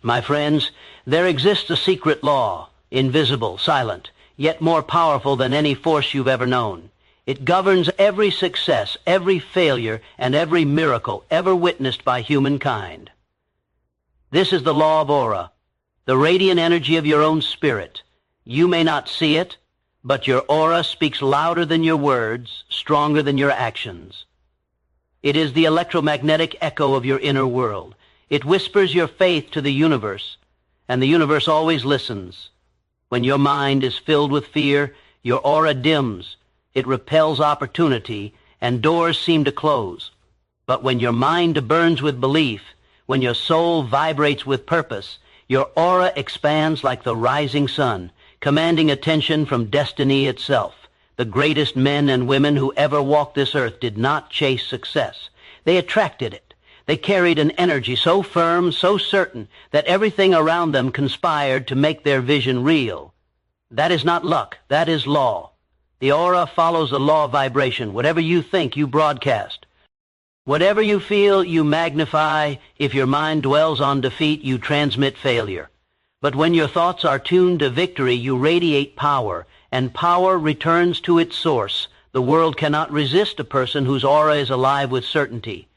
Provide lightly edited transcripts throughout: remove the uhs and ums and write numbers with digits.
My friends, there exists a secret law, invisible, silent, yet more powerful than any force you've ever known. It governs every success, every failure, and every miracle ever witnessed by humankind. This is the law of aura, the radiant energy of your own spirit. You may not see it, but your aura speaks louder than your words, stronger than your actions. It is the electromagnetic echo of your inner world. It whispers your faith to the universe, and the universe always listens. When your mind is filled with fear, your aura dims. It repels opportunity, and doors seem to close. But when your mind burns with belief, when your soul vibrates with purpose, your aura expands like the rising sun, commanding attention from destiny itself. The greatest men and women who ever walked this earth did not chase success. They attracted it. They carried an energy so firm, so certain, that everything around them conspired to make their vision real. That is not luck. That is law. The aura follows the law of vibration. Whatever you think, you broadcast. Whatever you feel, you magnify. If your mind dwells on defeat, you transmit failure. But when your thoughts are tuned to victory, you radiate power, and power returns to its source. The world cannot resist a person whose aura is alive with certainty.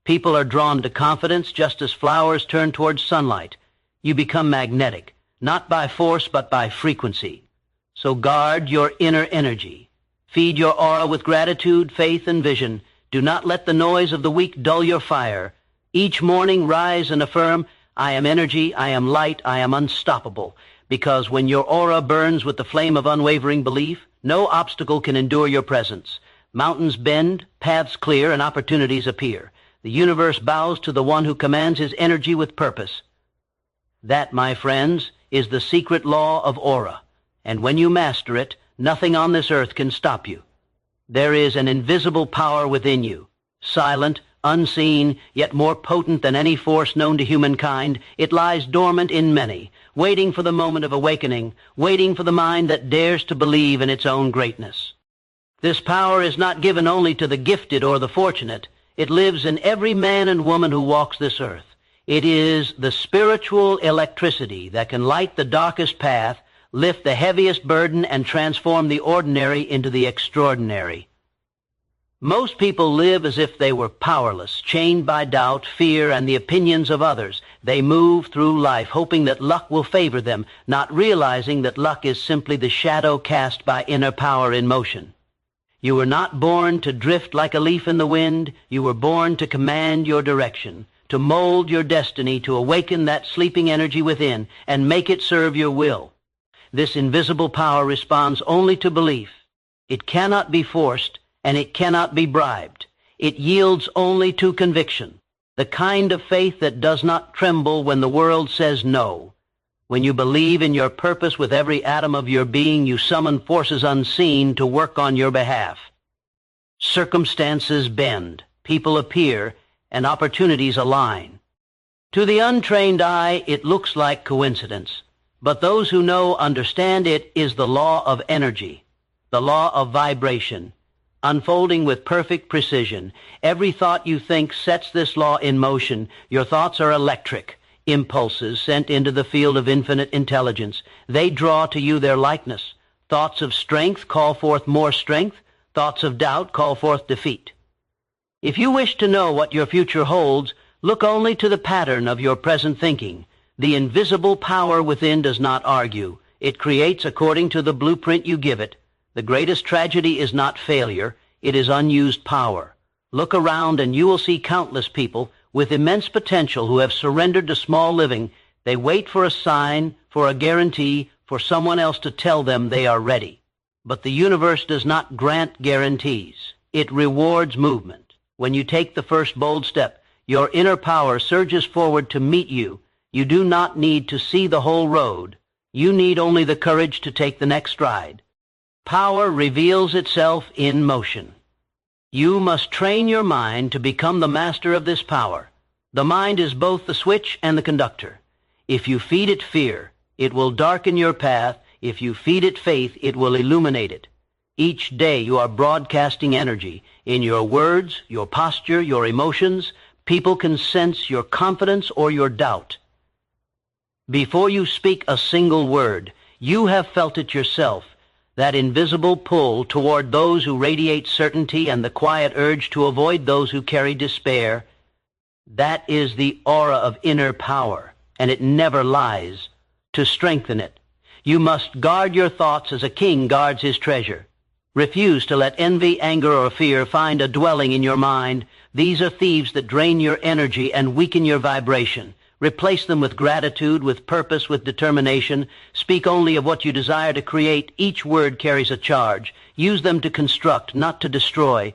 People are drawn to confidence just as flowers turn towards sunlight. You become magnetic, not by force but by frequency. So guard your inner energy. Feed your aura with gratitude, faith, and vision. Do not let the noise of the weak dull your fire. Each morning rise and affirm, I am energy, I am light, I am unstoppable. Because when your aura burns with the flame of unwavering belief, no obstacle can endure your presence. Mountains bend, paths clear, and opportunities appear. The universe bows to the one who commands his energy with purpose. That, my friends, is the secret law of aura. And when you master it, nothing on this earth can stop you. There is an invisible power within you, silent, unseen, yet more potent than any force known to humankind. It lies dormant in many, waiting for the moment of awakening, waiting for the mind that dares to believe in its own greatness. This power is not given only to the gifted or the fortunate. It lives in every man and woman who walks this earth. It is the spiritual electricity that can light the darkest path, lift the heaviest burden, and transform the ordinary into the extraordinary. Most people live as if they were powerless, chained by doubt, fear, and the opinions of others. They move through life hoping that luck will favor them, not realizing that luck is simply the shadow cast by inner power in motion. You were not born to drift like a leaf in the wind. You were born to command your direction, to mold your destiny, to awaken that sleeping energy within and make it serve your will. This invisible power responds only to belief. It cannot be forced, and it cannot be bribed. It yields only to conviction, the kind of faith that does not tremble when the world says no. When you believe in your purpose with every atom of your being, you summon forces unseen to work on your behalf. Circumstances bend, people appear, and opportunities align. To the untrained eye, it looks like coincidence. But those who know understand it is the law of energy, the law of vibration, unfolding with perfect precision. Every thought you think sets this law in motion. Your thoughts are electric, impulses sent into the field of infinite intelligence. They draw to you their likeness. Thoughts of strength call forth more strength. Thoughts of doubt call forth defeat. If you wish to know what your future holds, look only to the pattern of your present thinking. The invisible power within does not argue. It creates according to the blueprint you give it. The greatest tragedy is not failure. It is unused power. Look around and you will see countless people with immense potential who have surrendered to small living. They wait for a sign, for a guarantee, for someone else to tell them they are ready. But the universe does not grant guarantees. It rewards movement. When you take the first bold step, your inner power surges forward to meet you. You do not need to see the whole road. You need only the courage to take the next stride. Power reveals itself in motion. You must train your mind to become the master of this power. The mind is both the switch and the conductor. If you feed it fear, it will darken your path. If you feed it faith, it will illuminate it. Each day you are broadcasting energy. In your words, your posture, your emotions, people can sense your confidence or your doubt. Before you speak a single word, you have felt it yourself, that invisible pull toward those who radiate certainty and the quiet urge to avoid those who carry despair. That is the aura of inner power, and it never lies. To strengthen it, you must guard your thoughts as a king guards his treasure. Refuse to let envy, anger, or fear find a dwelling in your mind. These are thieves that drain your energy and weaken your vibration. Replace them with gratitude, with purpose, with determination. Speak only of what you desire to create. Each word carries a charge. Use them to construct, not to destroy.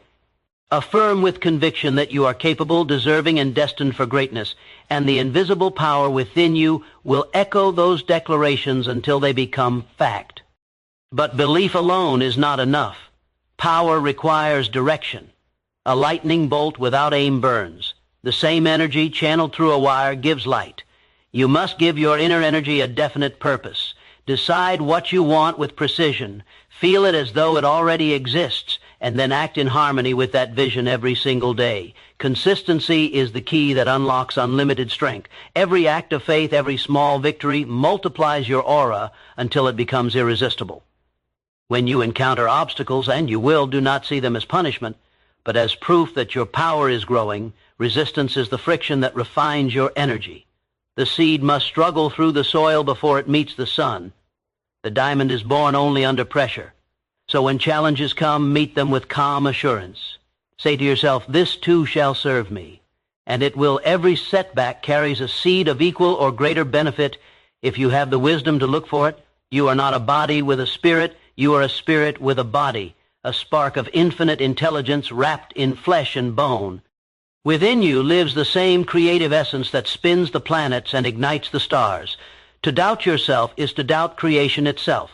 Affirm with conviction that you are capable, deserving, and destined for greatness, and the invisible power within you will echo those declarations until they become fact. But belief alone is not enough. Power requires direction. A lightning bolt without aim burns. The same energy channeled through a wire gives light. You must give your inner energy a definite purpose. Decide what you want with precision. Feel it as though it already exists, and then act in harmony with that vision every single day. Consistency is the key that unlocks unlimited strength. Every act of faith, every small victory multiplies your aura until it becomes irresistible. When you encounter obstacles, and you will, do not see them as punishment, but as proof that your power is growing. Resistance is the friction that refines your energy. The seed must struggle through the soil before it meets the sun. The diamond is born only under pressure. So when challenges come, meet them with calm assurance. Say to yourself, this too shall serve me. And it will. Every setback carries a seed of equal or greater benefit if you have the wisdom to look for it. You are not a body with a spirit. You are a spirit with a body, a spark of infinite intelligence wrapped in flesh and bone. Within you lives the same creative essence that spins the planets and ignites the stars. To doubt yourself is to doubt creation itself.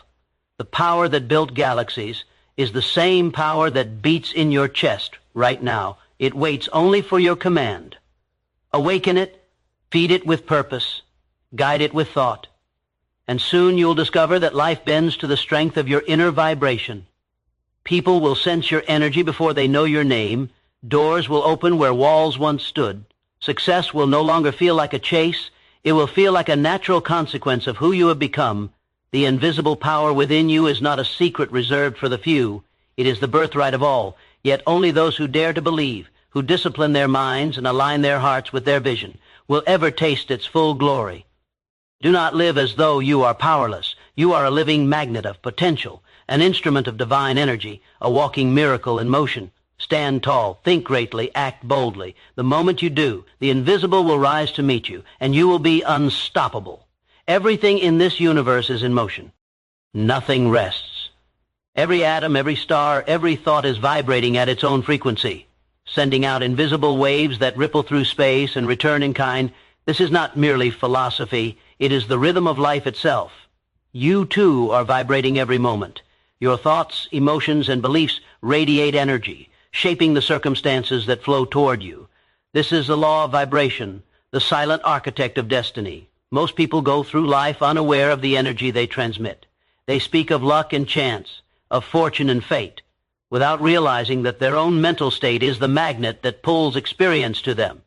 The power that built galaxies is the same power that beats in your chest right now. It waits only for your command. Awaken it, feed it with purpose, guide it with thought, and soon you'll discover that life bends to the strength of your inner vibration. People will sense your energy before they know your name. Doors will open where walls once stood. Success will no longer feel like a chase. It will feel like a natural consequence of who you have become. The invisible power within you is not a secret reserved for the few. It is the birthright of all, yet only those who dare to believe, who discipline their minds and align their hearts with their vision, will ever taste its full glory. Do not live as though you are powerless. You are a living magnet of potential, an instrument of divine energy, a walking miracle in motion. Stand tall, think greatly, act boldly. The moment you do, the invisible will rise to meet you, and you will be unstoppable. Everything in this universe is in motion. Nothing rests. Every atom, every star, every thought is vibrating at its own frequency, sending out invisible waves that ripple through space and return in kind. This is not merely philosophy. It is the rhythm of life itself. You, too, are vibrating every moment. Your thoughts, emotions, and beliefs radiate energy, shaping the circumstances that flow toward you. This is the law of vibration, the silent architect of destiny. Most people go through life unaware of the energy they transmit. They speak of luck and chance, of fortune and fate, without realizing that their own mental state is the magnet that pulls experience to them.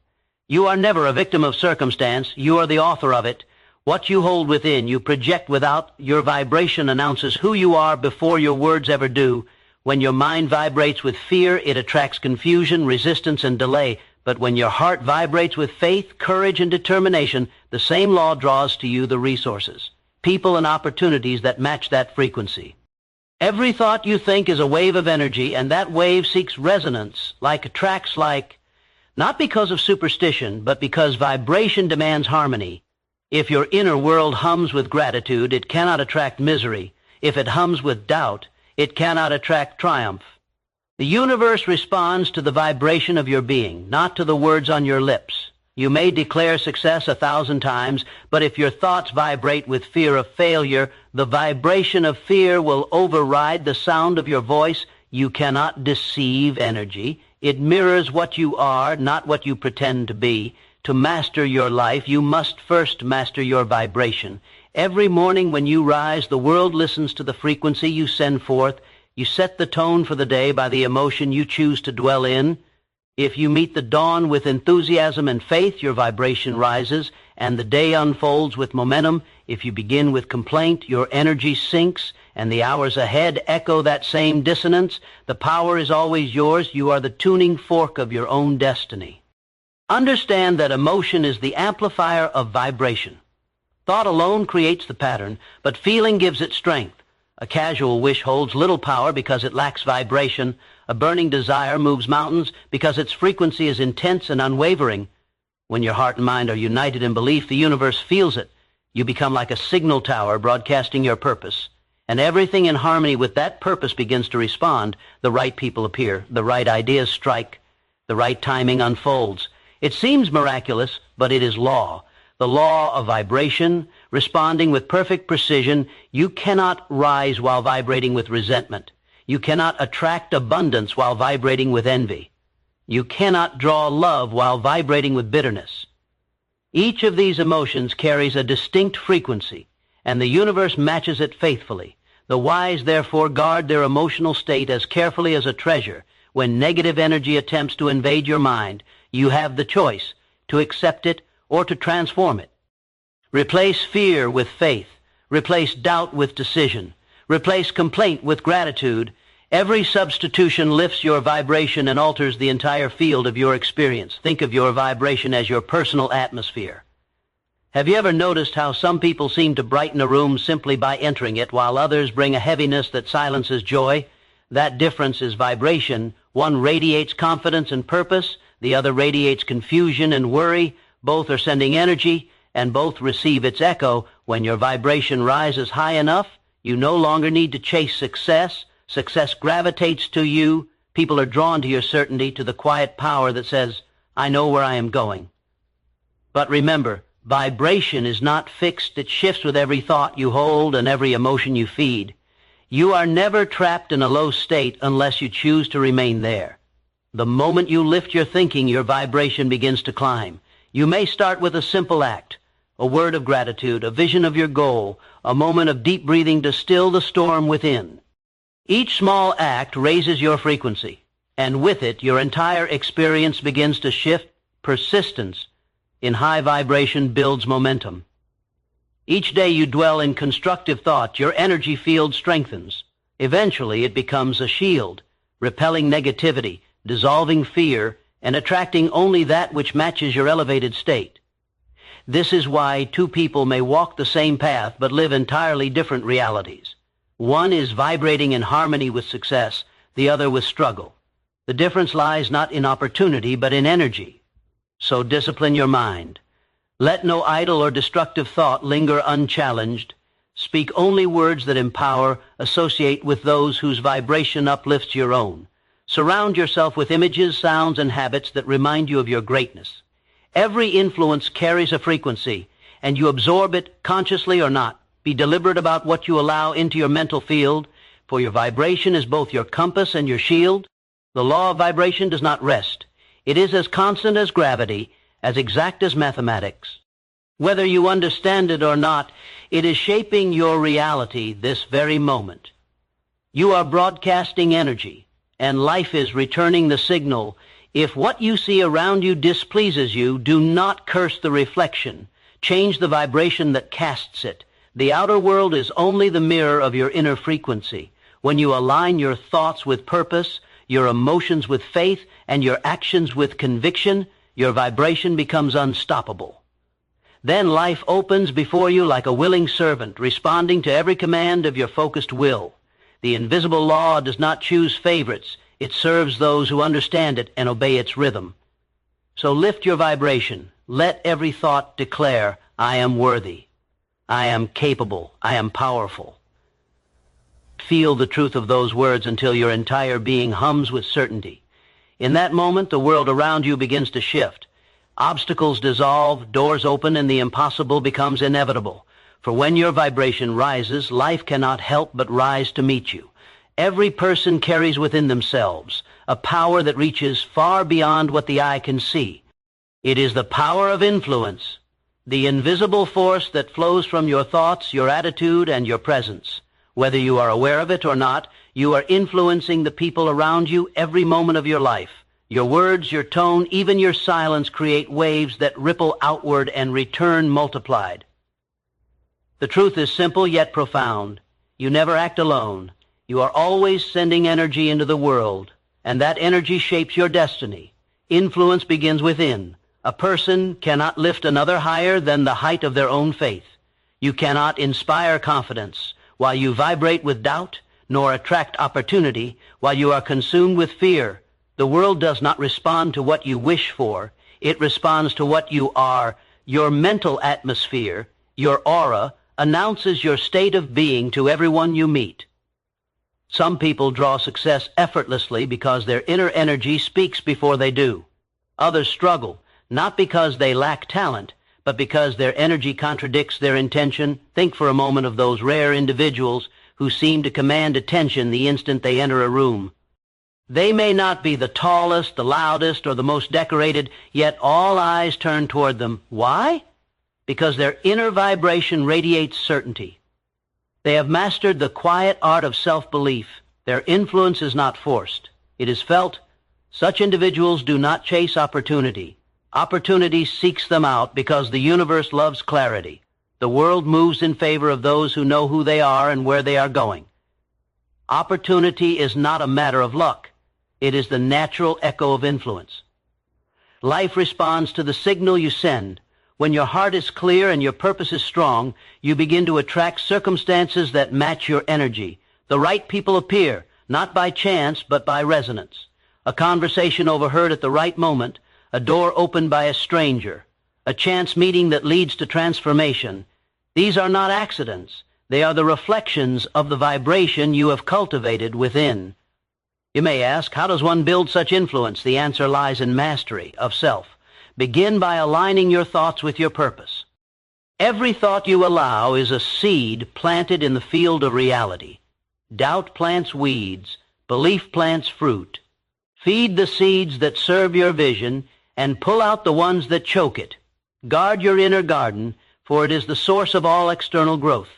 You are never a victim of circumstance. You are the author of it. What you hold within, you project without. Your vibration announces who you are before your words ever do. When your mind vibrates with fear, it attracts confusion, resistance, and delay. But when your heart vibrates with faith, courage, and determination, the same law draws to you the resources, people, and opportunities that match that frequency. Every thought you think is a wave of energy, and that wave seeks resonance, attracts, not because of superstition, but because vibration demands harmony. If your inner world hums with gratitude, it cannot attract misery. If it hums with doubt, it cannot attract triumph. The universe responds to the vibration of your being, not to the words on your lips. You may declare success 1,000 times, but if your thoughts vibrate with fear of failure, the vibration of fear will override the sound of your voice. You cannot deceive energy. It mirrors what you are, not what you pretend to be. To master your life, you must first master your vibration. Every morning when you rise, the world listens to the frequency you send forth. You set the tone for the day by the emotion you choose to dwell in. If you meet the dawn with enthusiasm and faith, your vibration rises, and the day unfolds with momentum. If you begin with complaint, your energy sinks, and the hours ahead echo that same dissonance. The power is always yours. You are the tuning fork of your own destiny. Understand that emotion is the amplifier of vibration. Thought alone creates the pattern, but feeling gives it strength. A casual wish holds little power because it lacks vibration. A burning desire moves mountains because its frequency is intense and unwavering. When your heart and mind are united in belief, the universe feels it. You become like a signal tower broadcasting your purpose. And everything in harmony with that purpose begins to respond. The right people appear. The right ideas strike. The right timing unfolds. It seems miraculous, but it is law. The law of vibration, responding with perfect precision. You cannot rise while vibrating with resentment. You cannot attract abundance while vibrating with envy. You cannot draw love while vibrating with bitterness. Each of these emotions carries a distinct frequency, and the universe matches it faithfully. The wise, therefore, guard their emotional state as carefully as a treasure. When negative energy attempts to invade your mind, you have the choice to accept it or to transform it. Replace fear with faith. Replace doubt with decision. Replace complaint with gratitude. Every substitution lifts your vibration and alters the entire field of your experience. Think of your vibration as your personal atmosphere. Have you ever noticed how some people seem to brighten a room simply by entering it, while others bring a heaviness that silences joy? That difference is vibration. One radiates confidence and purpose. The other radiates confusion and worry. Both are sending energy, and both receive its echo. When your vibration rises high enough, you no longer need to chase success. Success gravitates to you. People are drawn to your certainty, to the quiet power that says, I know where I am going. But remember, vibration is not fixed. It shifts with every thought you hold and every emotion you feed. You are never trapped in a low state unless you choose to remain there. The moment you lift your thinking, your vibration begins to climb. You may start with a simple act, a word of gratitude, a vision of your goal, a moment of deep breathing to still the storm within. Each small act raises your frequency, and with it, your entire experience begins to shift. Persistence in high vibration builds momentum. Each day you dwell in constructive thought, your energy field strengthens. Eventually, it becomes a shield, repelling negativity, dissolving fear, and attracting only that which matches your elevated state. This is why two people may walk the same path but live entirely different realities. One is vibrating in harmony with success, the other with struggle. The difference lies not in opportunity but in energy. So discipline your mind. Let no idle or destructive thought linger unchallenged. Speak only words that empower. Associate with those whose vibration uplifts your own. Surround yourself with images, sounds, and habits that remind you of your greatness. Every influence carries a frequency, and you absorb it consciously or not. Be deliberate about what you allow into your mental field, for your vibration is both your compass and your shield. The law of vibration does not rest. It is as constant as gravity, as exact as mathematics. Whether you understand it or not, it is shaping your reality this very moment. You are broadcasting energy, and life is returning the signal. If what you see around you displeases you, do not curse the reflection. Change the vibration that casts it. The outer world is only the mirror of your inner frequency. When you align your thoughts with purpose, your emotions with faith, and your actions with conviction, your vibration becomes unstoppable. Then life opens before you like a willing servant, responding to every command of your focused will. The invisible law does not choose favorites. It serves those who understand it and obey its rhythm. So lift your vibration. Let every thought declare, I am worthy. I am capable. I am powerful. Feel the truth of those words until your entire being hums with certainty. In that moment, the world around you begins to shift. Obstacles dissolve, doors open, and the impossible becomes inevitable. For when your vibration rises, life cannot help but rise to meet you. Every person carries within themselves a power that reaches far beyond what the eye can see. It is the power of influence, the invisible force that flows from your thoughts, your attitude, and your presence. Whether you are aware of it or not, you are influencing the people around you every moment of your life. Your words, your tone, even your silence create waves that ripple outward and return multiplied. The truth is simple yet profound. You never act alone. You are always sending energy into the world, and that energy shapes your destiny. Influence begins within. A person cannot lift another higher than the height of their own faith. You cannot inspire confidence while you vibrate with doubt, nor attract opportunity while you are consumed with fear. The world does not respond to what you wish for. It responds to what you are. Your mental atmosphere, your aura, announces your state of being to everyone you meet. Some people draw success effortlessly because their inner energy speaks before they do. Others struggle, not because they lack talent, but because their energy contradicts their intention. Think for a moment of those rare individuals who seem to command attention the instant they enter a room. They may not be the tallest, the loudest, or the most decorated, yet all eyes turn toward them. Why? Because their inner vibration radiates certainty. They have mastered the quiet art of self-belief. Their influence is not forced. It is felt. Such individuals do not chase opportunity. Opportunity seeks them out because the universe loves clarity. The world moves in favor of those who know who they are and where they are going. Opportunity is not a matter of luck. It is the natural echo of influence. Life responds to the signal you send. When your heart is clear and your purpose is strong, you begin to attract circumstances that match your energy. The right people appear, not by chance, but by resonance. A conversation overheard at the right moment, a door opened by a stranger, a chance meeting that leads to transformation. These are not accidents. They are the reflections of the vibration you have cultivated within. You may ask, how does one build such influence? The answer lies in mastery of self. Begin by aligning your thoughts with your purpose. Every thought you allow is a seed planted in the field of reality. Doubt plants weeds. Belief plants fruit. Feed the seeds that serve your vision and pull out the ones that choke it. Guard your inner garden, for it is the source of all external growth.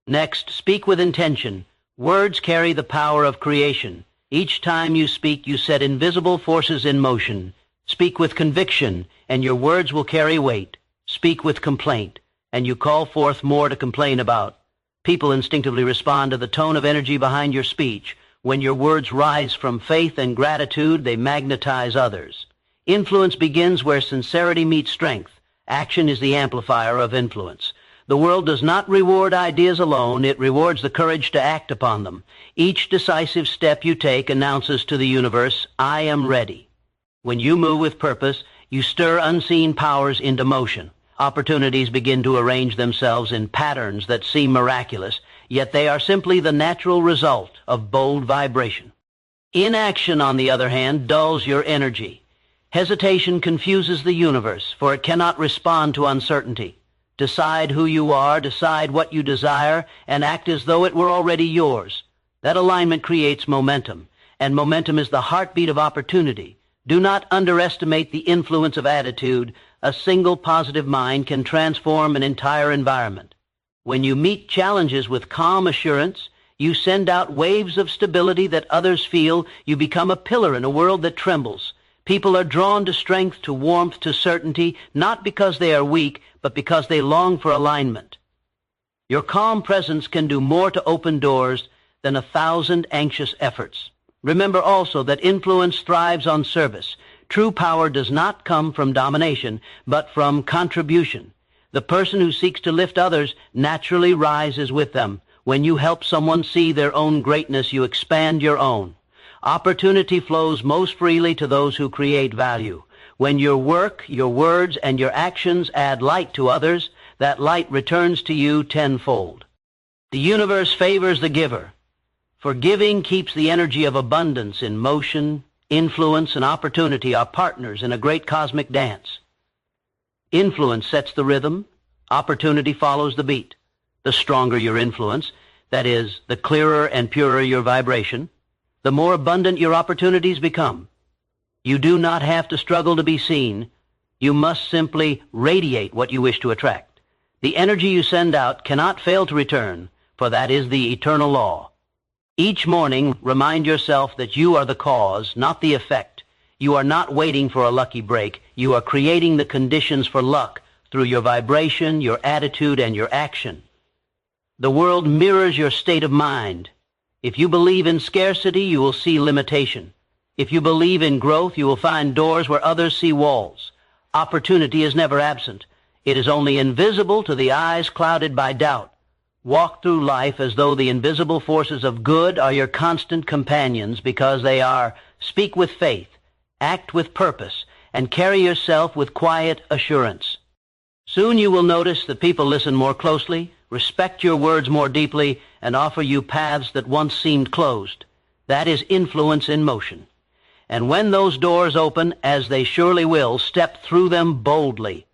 Next, speak with intention. Words carry the power of creation. Each time you speak, you set invisible forces in motion. Speak with conviction, and your words will carry weight. Speak with complaint, and you call forth more to complain about. People instinctively respond to the tone of energy behind your speech. When your words rise from faith and gratitude, they magnetize others. Influence begins where sincerity meets strength. Action is the amplifier of influence. The world does not reward ideas alone. It rewards the courage to act upon them. Each decisive step you take announces to the universe, I am ready. When you move with purpose, you stir unseen powers into motion. Opportunities begin to arrange themselves in patterns that seem miraculous, yet they are simply the natural result of bold vibration. Inaction, on the other hand, dulls your energy. Hesitation confuses the universe, for it cannot respond to uncertainty. Decide who you are, decide what you desire, and act as though it were already yours. That alignment creates momentum, and momentum is the heartbeat of opportunity. Do not underestimate the influence of attitude. A single positive mind can transform an entire environment. When you meet challenges with calm assurance, you send out waves of stability that others feel. You become a pillar in a world that trembles. People are drawn to strength, to warmth, to certainty, not because they are weak, but because they long for alignment. Your calm presence can do more to open doors than 1,000 anxious efforts. Remember also that influence thrives on service. True power does not come from domination, but from contribution. The person who seeks to lift others naturally rises with them. When you help someone see their own greatness, you expand your own. Opportunity flows most freely to those who create value. When your work, your words, and your actions add light to others, that light returns to you tenfold. The universe favors the giver. For giving keeps the energy of abundance in motion. Influence and opportunity are partners in a great cosmic dance. Influence sets the rhythm. Opportunity follows the beat. The stronger your influence, that is, the clearer and purer your vibration, the more abundant your opportunities become. You do not have to struggle to be seen. You must simply radiate what you wish to attract. The energy you send out cannot fail to return, for that is the eternal law. Each morning, remind yourself that you are the cause, not the effect. You are not waiting for a lucky break. You are creating the conditions for luck through your vibration, your attitude, and your action. The world mirrors your state of mind. If you believe in scarcity, you will see limitation. If you believe in growth, you will find doors where others see walls. Opportunity is never absent. It is only invisible to the eyes clouded by doubt. Walk through life as though the invisible forces of good are your constant companions, because they are: speak with faith, act with purpose, and carry yourself with quiet assurance. Soon you will notice that people listen more closely, respect your words more deeply, and offer you paths that once seemed closed. That is influence in motion. And when those doors open, as they surely will, step through them boldly.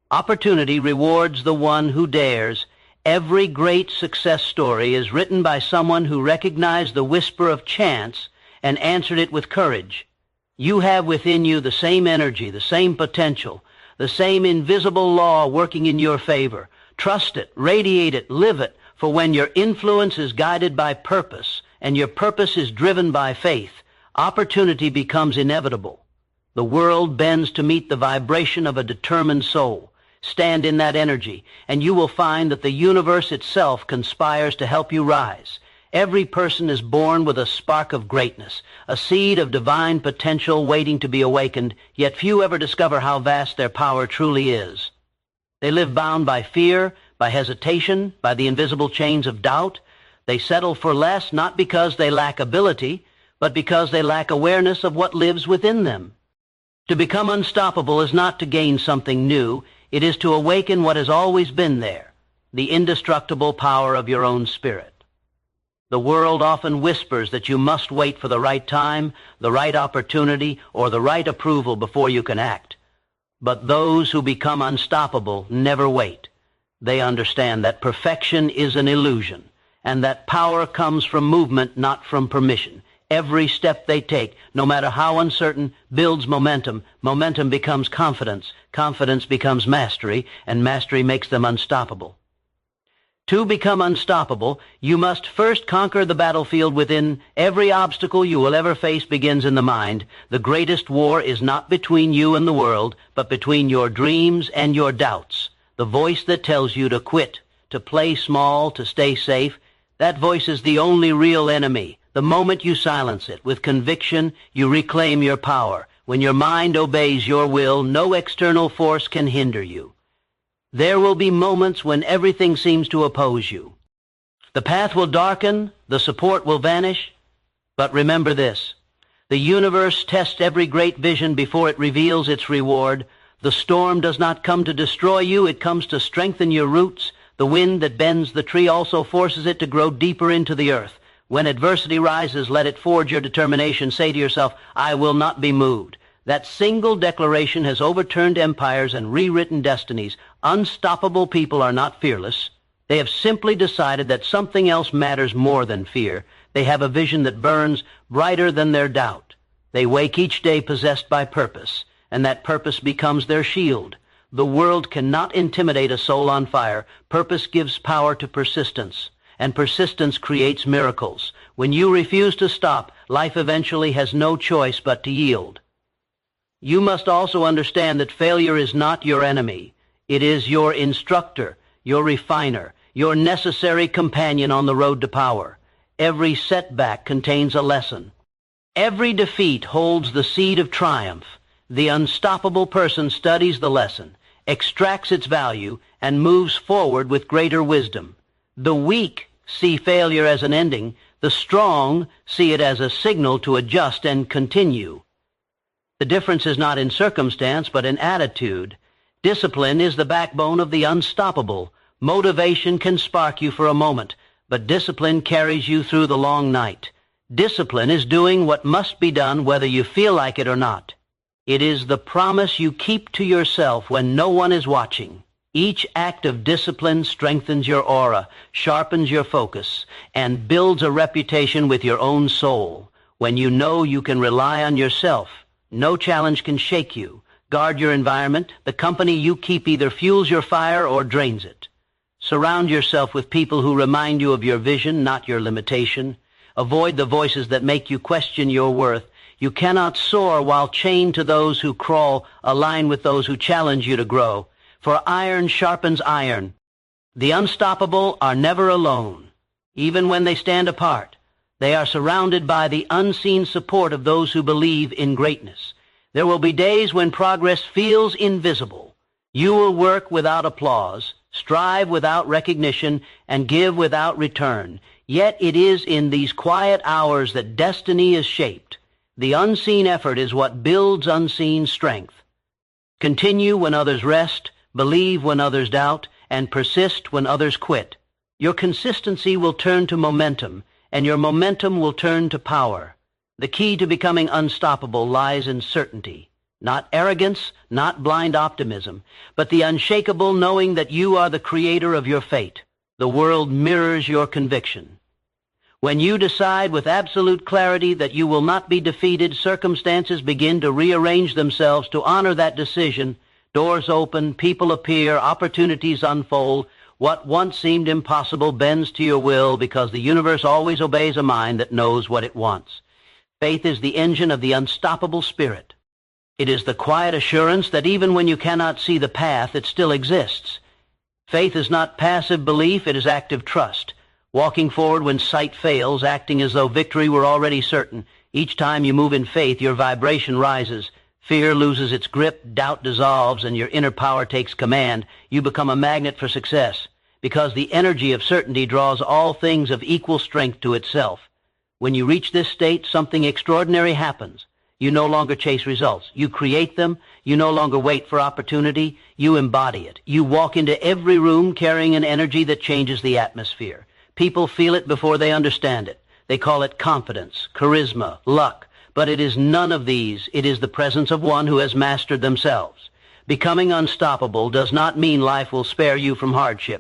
Opportunity rewards the one who dares. Every great success story is written by someone who recognized the whisper of chance and answered it with courage. You have within you the same energy, the same potential, the same invisible law working in your favor. Trust it, radiate it, live it, for when your influence is guided by purpose and your purpose is driven by faith, opportunity becomes inevitable. The world bends to meet the vibration of a determined soul. Stand in that energy, and you will find that the universe itself conspires to help you rise. Every person is born with a spark of greatness, a seed of divine potential waiting to be awakened, yet few ever discover how vast their power truly is. They live bound by fear, by hesitation, by the invisible chains of doubt. They settle for less, not because they lack ability, but because they lack awareness of what lives within them. To become unstoppable is not to gain something new. It is to awaken what has always been there, the indestructible power of your own spirit. The world often whispers that you must wait for the right time, the right opportunity, or the right approval before you can act. But those who become unstoppable never wait. They understand that perfection is an illusion, and that power comes from movement, not from permission. Every step they take, no matter how uncertain, builds momentum. Momentum becomes confidence. Confidence becomes mastery, and mastery makes them unstoppable. To become unstoppable, you must first conquer the battlefield within. Every obstacle you will ever face begins in the mind. The greatest war is not between you and the world, but between your dreams and your doubts. The voice that tells you to quit, to play small, to stay safe, that voice is the only real enemy. The moment you silence it with conviction, you reclaim your power. When your mind obeys your will, no external force can hinder you. There will be moments when everything seems to oppose you. The path will darken, the support will vanish. But remember this: the universe tests every great vision before it reveals its reward. The storm does not come to destroy you, it comes to strengthen your roots. The wind that bends the tree also forces it to grow deeper into the earth. When adversity rises, let it forge your determination. Say to yourself, I will not be moved. That single declaration has overturned empires and rewritten destinies. Unstoppable people are not fearless. They have simply decided that something else matters more than fear. They have a vision that burns brighter than their doubt. They wake each day possessed by purpose, and that purpose becomes their shield. The world cannot intimidate a soul on fire. Purpose gives power to persistence, and persistence creates miracles. When you refuse to stop, life eventually has no choice but to yield. You must also understand that failure is not your enemy. It is your instructor, your refiner, your necessary companion on the road to power. Every setback contains a lesson. Every defeat holds the seed of triumph. The unstoppable person studies the lesson, extracts its value, and moves forward with greater wisdom. The weak see failure as an ending. The strong see it as a signal to adjust and continue. The difference is not in circumstance, but in attitude. Discipline is the backbone of the unstoppable. Motivation can spark you for a moment, but discipline carries you through the long night. Discipline is doing what must be done whether you feel like it or not. It is the promise you keep to yourself when no one is watching. Each act of discipline strengthens your aura, sharpens your focus, and builds a reputation with your own soul. When you know you can rely on yourself, no challenge can shake you. Guard your environment. The company you keep either fuels your fire or drains it. Surround yourself with people who remind you of your vision, not your limitation. Avoid the voices that make you question your worth. You cannot soar while chained to those who crawl. Align with those who challenge you to grow. For iron sharpens iron. The unstoppable are never alone. Even when they stand apart, they are surrounded by the unseen support of those who believe in greatness. There will be days when progress feels invisible. You will work without applause, strive without recognition, and give without return. Yet it is in these quiet hours that destiny is shaped. The unseen effort is what builds unseen strength. Continue when others rest, believe when others doubt, and persist when others quit. Your consistency will turn to momentum, and your momentum will turn to power. The key to becoming unstoppable lies in certainty. Not arrogance, not blind optimism, but the unshakable knowing that you are the creator of your fate. The world mirrors your conviction. When you decide with absolute clarity that you will not be defeated, circumstances begin to rearrange themselves to honor that decision. Doors open, people appear, opportunities unfold. What once seemed impossible bends to your will because the universe always obeys a mind that knows what it wants. Faith is the engine of the unstoppable spirit. It is the quiet assurance that even when you cannot see the path, it still exists. Faith is not passive belief, it is active trust. Walking forward when sight fails, acting as though victory were already certain. Each time you move in faith, your vibration rises. Fear loses its grip, doubt dissolves, and your inner power takes command. You become a magnet for success, because the energy of certainty draws all things of equal strength to itself. When you reach this state, something extraordinary happens. You no longer chase results. You create them. You no longer wait for opportunity. You embody it. You walk into every room carrying an energy that changes the atmosphere. People feel it before they understand it. They call it confidence, charisma, luck. But it is none of these. It is the presence of one who has mastered themselves. Becoming unstoppable does not mean life will spare you from hardship.